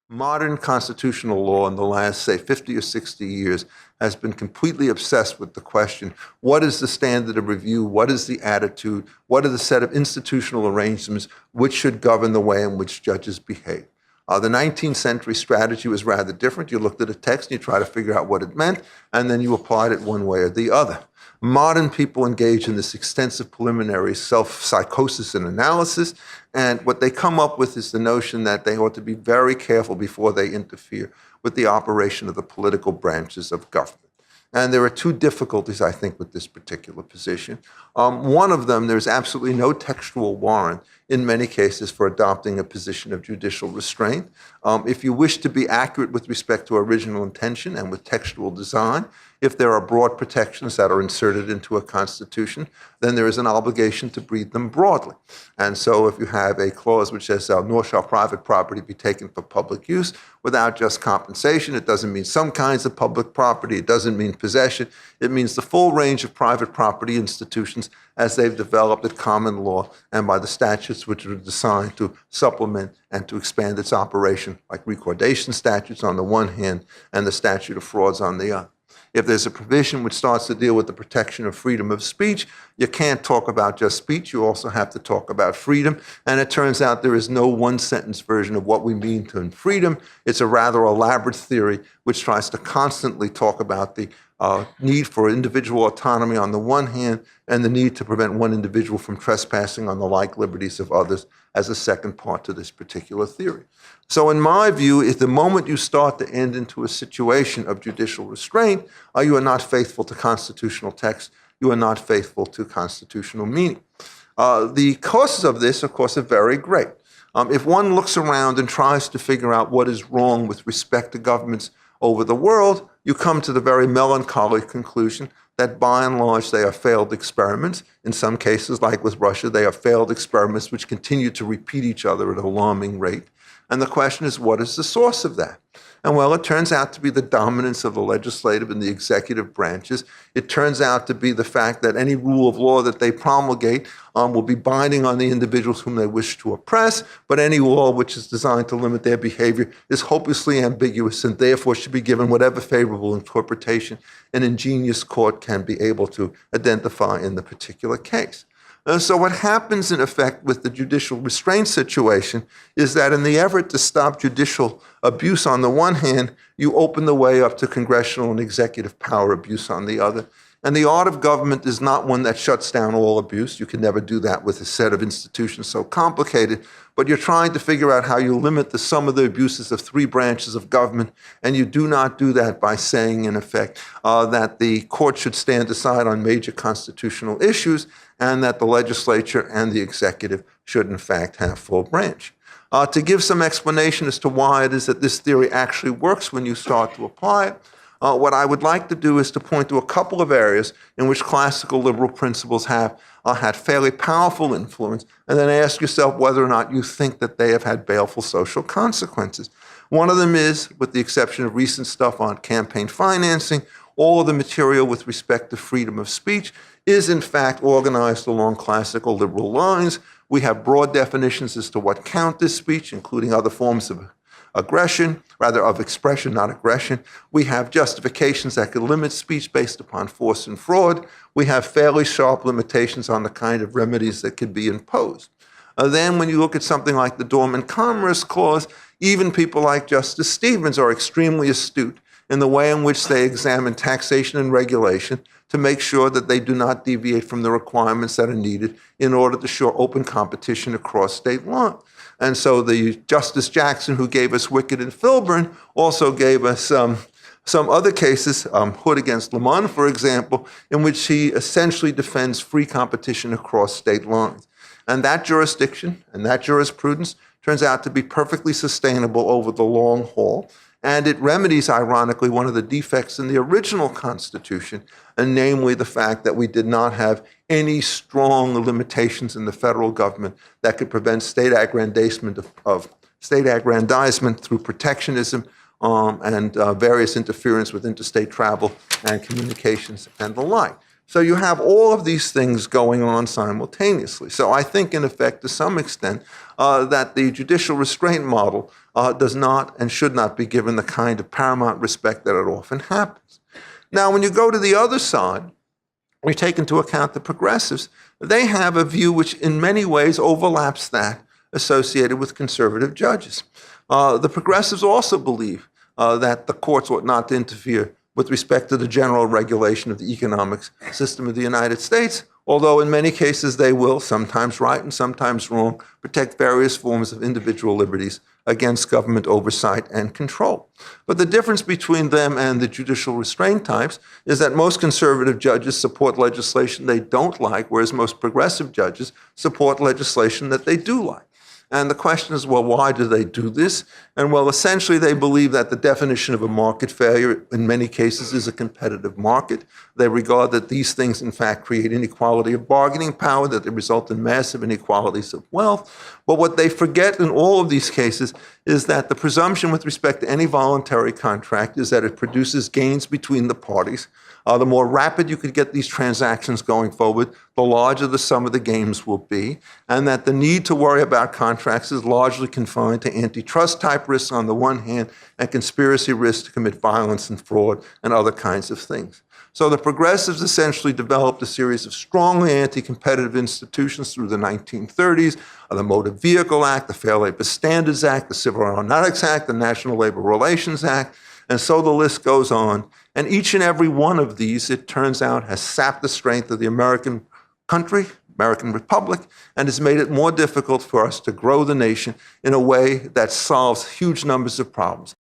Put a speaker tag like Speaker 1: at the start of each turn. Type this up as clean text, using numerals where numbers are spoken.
Speaker 1: Modern constitutional law in the last, say, 50 or 60 years has been completely obsessed with the question, what is the standard of review? What is the attitude? What are the set of institutional arrangements which should govern the way in which judges behave? The 19th century strategy was rather different. You looked at a text, and you try to figure out what it meant, and then you applied it one way or the other. Modern people engage in this extensive preliminary self-psychosis and analysis, and what they come up with is the notion that they ought to be very careful before they interfere with the operation of the political branches of government. And there are two difficulties, I think, with this particular position. One of them, there's absolutely no textual warrant in many cases for adopting a position of judicial restraint. If you wish to be accurate with respect to original intention and with textual design, if there are broad protections that are inserted into a constitution, then there is an obligation to breathe them broadly. And so if you have a clause which says, nor shall private property be taken for public use without just compensation, it doesn't mean some kinds of public property, it doesn't mean possession, it means the full range of private property institutions as they've developed at common law and by the statutes which are designed to supplement and to expand its operation, like recordation statutes on the one hand and the statute of frauds on the other. If there's a provision which starts to deal with the protection of freedom of speech, you can't talk about just speech, you also have to talk about freedom. And it turns out there is no one-sentence version of what we mean to freedom. It's a rather elaborate theory which tries to constantly talk about the need for individual autonomy on the one hand and the need to prevent one individual from trespassing on the like liberties of others as a second part to this particular theory. So in my view, if the moment you start to end into a situation of judicial restraint, you are not faithful to constitutional text, you are not faithful to constitutional meaning. The costs of this, of course, are very great. If one looks around and tries to figure out what is wrong with respect to governments over the world, you come to the very melancholy conclusion that by and large they are failed experiments. In some cases, like with Russia, they are failed experiments which continue to repeat each other at an alarming rate. And the question is, what is the source of that? And well, it turns out to be the dominance of the legislative and the executive branches. It turns out to be the fact that any rule of law that they promulgate will be binding on the individuals whom they wish to oppress, but any law which is designed to limit their behavior is hopelessly ambiguous and therefore should be given whatever favorable interpretation an ingenious court can be able to identify in the particular case. So what happens, in effect, with the judicial restraint situation is that in the effort to stop judicial abuse on the one hand, you open the way up to congressional and executive power abuse on the other. And the art of government is not one that shuts down all abuse. You can never do that with a set of institutions so complicated, but you're trying to figure out how you limit the sum of the abuses of three branches of government, and you do not do that by saying, in effect, that the court should stand aside on major constitutional issues and that the legislature and the executive should, in fact, have full branch. To give some explanation as to why it is that this theory actually works when you start to apply it, what I would like to do is to point to a couple of areas in which classical liberal principles have had fairly powerful influence, and then ask yourself whether or not you think that they have had baleful social consequences. One of them is, with the exception of recent stuff on campaign financing, all of the material with respect to freedom of speech is in fact organized along classical liberal lines. We have broad definitions as to what count as speech, including other forms of aggression, rather of expression, not aggression. We have justifications that could limit speech based upon force and fraud. We have fairly sharp limitations on the kind of remedies that could be imposed. Then when you look at something like the Dormant Commerce Clause, even people like Justice Stevens are extremely astute in the way in which they examine taxation and regulation to make sure that they do not deviate from the requirements that are needed in order to ensure open competition across state lines. And so the Justice Jackson, who gave us Wickett and Filburn, also gave us some other cases, Hood against Lamont, for example, in which he essentially defends free competition across state lines. And that jurisdiction and that jurisprudence turns out to be perfectly sustainable over the long haul. And it remedies, ironically, one of the defects in the original Constitution, and namely the fact that we did not have any strong limitations in the federal government that could prevent state aggrandizement through protectionism and various interference with interstate travel and communications and the like. So you have all of these things going on simultaneously. So I think, in effect, to some extent, that the judicial restraint model does not and should not be given the kind of paramount respect that it often happens. Now, when you go to the other side, we take into account the progressives. They have a view which in many ways overlaps that associated with conservative judges. The progressives also believe that the courts ought not to interfere with respect to the general regulation of the economic system of the United States, although in many cases they will, sometimes right and sometimes wrong, protect various forms of individual liberties against government oversight and control. But the difference between them and the judicial restraint types is that most conservative judges support legislation they don't like, whereas most progressive judges support legislation that they do like. And the question is, well, why do they do this? And well, essentially, they believe that the definition of a market failure in many cases is a competitive market. They regard that these things, in fact, create inequality of bargaining power, that they result in massive inequalities of wealth. But what they forget in all of these cases is that the presumption with respect to any voluntary contract is that it produces gains between the parties. The more rapid you could get these transactions going forward, the larger the sum of the gains will be, and that the need to worry about contracts is largely confined to antitrust type risks on the one hand and conspiracy risks to commit violence and fraud and other kinds of things. So the progressives essentially developed a series of strongly anti-competitive institutions through the 1930s, the Motor Vehicle Act, the Fair Labor Standards Act, the Civil Aeronautics Act, the National Labor Relations Act, and so the list goes on. And each and every one of these, it turns out, has sapped the strength of the American country, American Republic, and has made it more difficult for us to grow the nation in a way that solves huge numbers of problems.